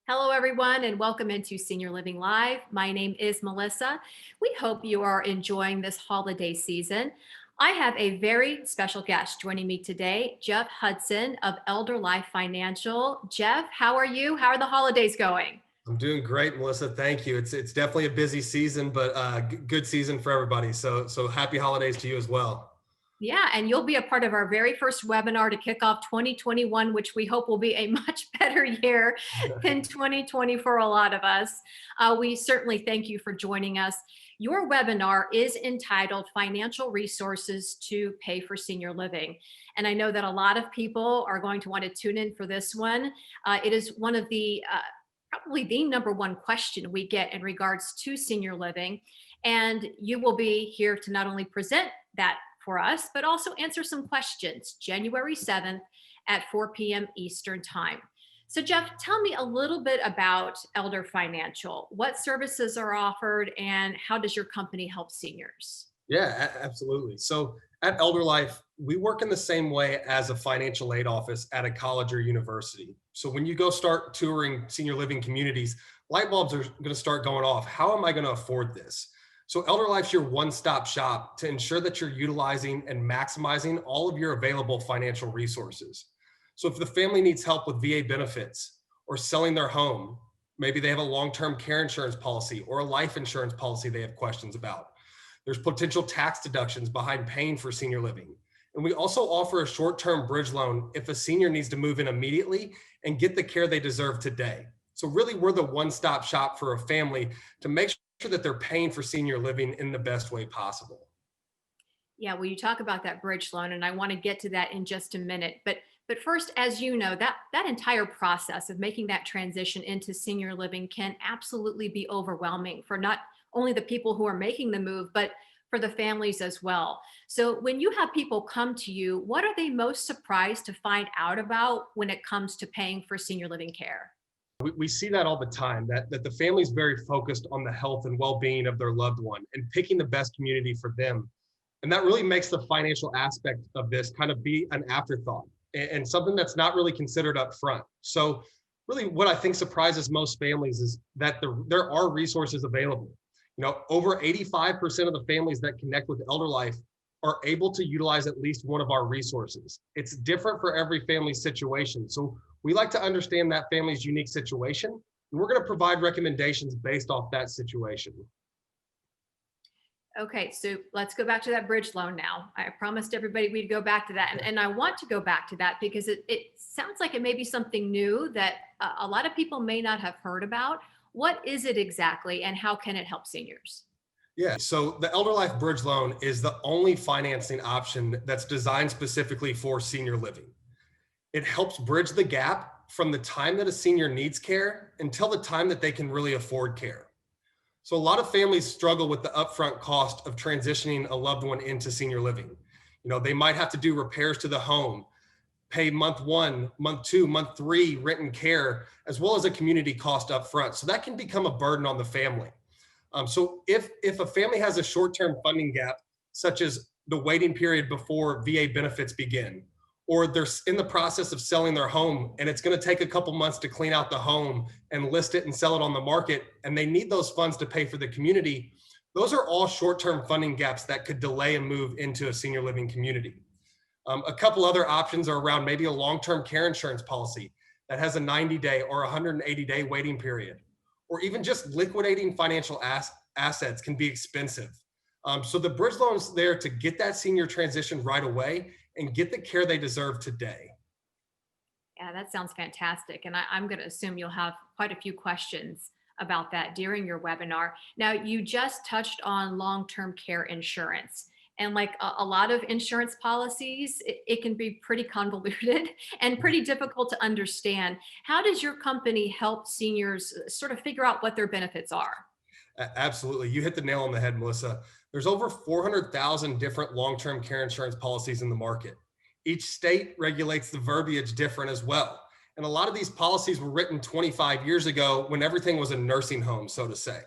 Hello, everyone, and welcome into Senior Living Live. My name is Melissa. We hope you are enjoying this holiday season. I have a very special guest joining me today, Jeff Hudson of Elderlife Financial. Jeff, how are you? How are the holidays going? I'm doing great, Melissa. Thank you. It's definitely a busy season, but good season for everybody. So happy holidays to you as well. Yeah, and you'll be a part of our very first webinar to kick off 2021, which we hope will be a much better year than 2020 for a lot of us. We certainly thank you for joining us. Your webinar is entitled Financial Resources to Pay for Senior Living. And I know that a lot of people are going to want to tune in for this one. It is one of the probably the number one question we get in regards to senior living. And you will be here to not only present that for us, but also answer some questions January 7th at 4 p.m. Eastern Time. So, Jeff, tell me a little bit about Elder Financial. What services are offered and how does your company help seniors? Yeah, absolutely. So at Elder Life, we work in the same way as a financial aid office at a college or university. So when you go start touring senior living communities, light bulbs are going to start going off. How am I going to afford this? So Elder Life's your one-stop shop to ensure that you're utilizing and maximizing all of your available financial resources. So if the family needs help with VA benefits or selling their home, maybe they have a long-term care insurance policy or a life insurance policy they have questions about. There's potential tax deductions behind paying for senior living. And we also offer a short-term bridge loan if a senior needs to move in immediately and get the care they deserve today. So really, we're the one-stop shop for a family to make sure that they're paying for senior living in the best way possible. Yeah, well, you talk about that bridge loan, and I want to get to that in just a minute. But first, as you know, that entire process of making that transition into senior living can absolutely be overwhelming for not only the people who are making the move, but for the families as well. So when you have people come to you, what are they most surprised to find out about when it comes to paying for senior living care? We see that all the time, that the family's very focused on the health and well-being of their loved one and picking the best community for them. And that really makes the financial aspect of this kind of be an afterthought and something that's not really considered up front. So really what I think surprises most families is that there are resources available. Over 85% of the families that connect with Elder Life are able to utilize at least one of our resources. It's different for every family situation. So we like to understand that family's unique situation, and we're going to provide recommendations based off that situation. Okay, so let's go back to that bridge loan now. I promised everybody we'd go back to that. And I want to go back to that because it sounds like it may be something new that a lot of people may not have heard about. What is it exactly and how can it help seniors? Yeah, so the Elder Life Bridge Loan is the only financing option that's designed specifically for senior living. It helps bridge the gap from the time that a senior needs care until the time that they can really afford care. So a lot of families struggle with the upfront cost of transitioning a loved one into senior living. They might have to do repairs to the home, pay month one, month two, month three rent and care, as well as a community cost up front. So that can become a burden on the family. So if a family has a short-term funding gap, such as the waiting period before VA benefits begin, or they're in the process of selling their home and it's going to take a couple months to clean out the home and list it and sell it on the market, and they need those funds to pay for the community, those are all short-term funding gaps that could delay a move into a senior living community. A couple other options are around maybe a long-term care insurance policy that has a 90-day or 180-day waiting period, or even just liquidating financial assets can be expensive. So the bridge loan is there to get that senior transition right away and get the care they deserve today. Yeah, that sounds fantastic. And I'm going to assume you'll have quite a few questions about that during your webinar. Now, you just touched on long-term care insurance. And like a lot of insurance policies, it can be pretty convoluted and pretty difficult to understand. How does your company help seniors sort of figure out what their benefits are? Absolutely. You hit the nail on the head, Melissa. There's over 400,000 different long-term care insurance policies in the market. Each state regulates the verbiage different as well. And a lot of these policies were written 25 years ago when everything was a nursing home, so to say.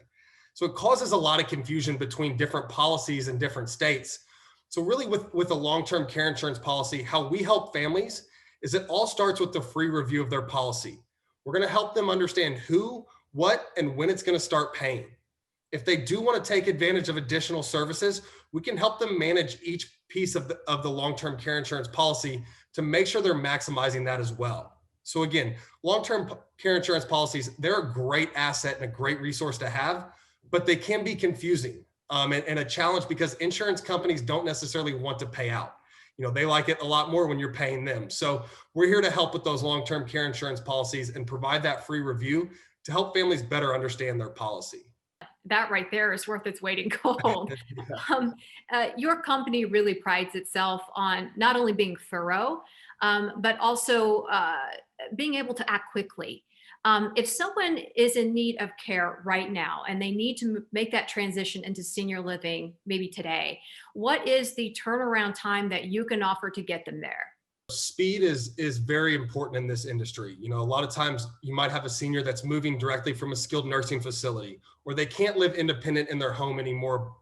So it causes a lot of confusion between different policies in different states. So really with a long-term care insurance policy, how we help families is it all starts with the free review of their policy. We're going to help them understand who, what, and when it's going to start paying. If they do want to take advantage of additional services, we can help them manage each piece of the long-term care insurance policy to make sure they're maximizing that as well. So again, long-term care insurance policies, they're a great asset and a great resource to have, but they can be confusing and a challenge because insurance companies don't necessarily want to pay out. They like it a lot more when you're paying them. So we're here to help with those long-term care insurance policies and provide that free review to help families better understand their policy. That right there is worth its weight in gold. Your company really prides itself on not only being thorough, but also being able to act quickly. If someone is in need of care right now and they need to make that transition into senior living, maybe today, what is the turnaround time that you can offer to get them there? Speed is very important in this industry. A lot of times you might have a senior that's moving directly from a skilled nursing facility, or they can't live independent in their home anymore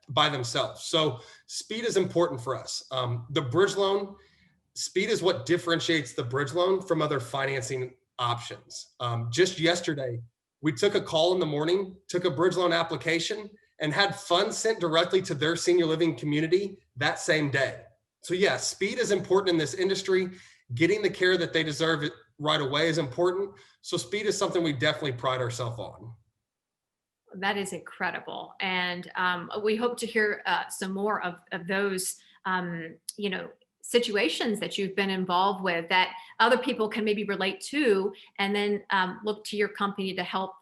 by themselves. So speed is important for us. The bridge loan, speed is what differentiates the bridge loan from other financing options. Just yesterday, we took a call in the morning, took a bridge loan application, and had funds sent directly to their senior living community that same day. So yeah, speed is important in this industry. Getting the care that they deserve right away is important. So speed is something we definitely pride ourselves on. That is incredible. And we hope to hear some more of those, situations that you've been involved with that other people can maybe relate to, and then look to your company to help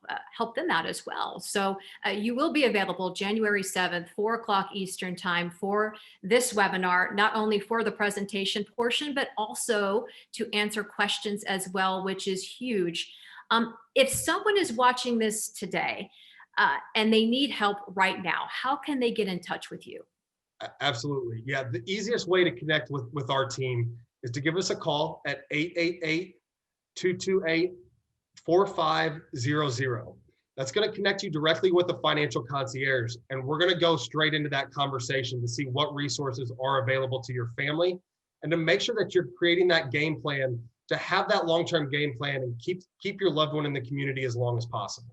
them out as well. So you will be available January 7th, 4:00 Eastern time for this webinar, not only for the presentation portion, but also to answer questions as well, which is huge. If someone is watching this today and they need help right now, how can they get in touch with you? Absolutely. Yeah. The easiest way to connect with our team is to give us a call at 888-228-4500. That's going to connect you directly with the financial concierge. And we're going to go straight into that conversation to see what resources are available to your family and to make sure that you're creating that game plan to have that long-term game plan and keep your loved one in the community as long as possible.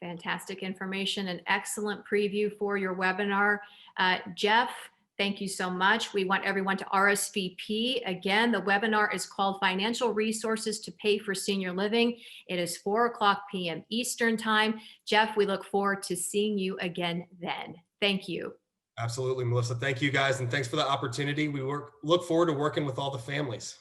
Fantastic information, an excellent preview for your webinar. Jeff, thank you so much. We want everyone to RSVP. Again, the webinar is called Financial Resources to Pay for Senior Living. It is 4:00 p.m. Eastern time. Jeff, we look forward to seeing you again then. Thank you. Absolutely, Melissa. Thank you guys. And thanks for the opportunity. We look forward to working with all the families.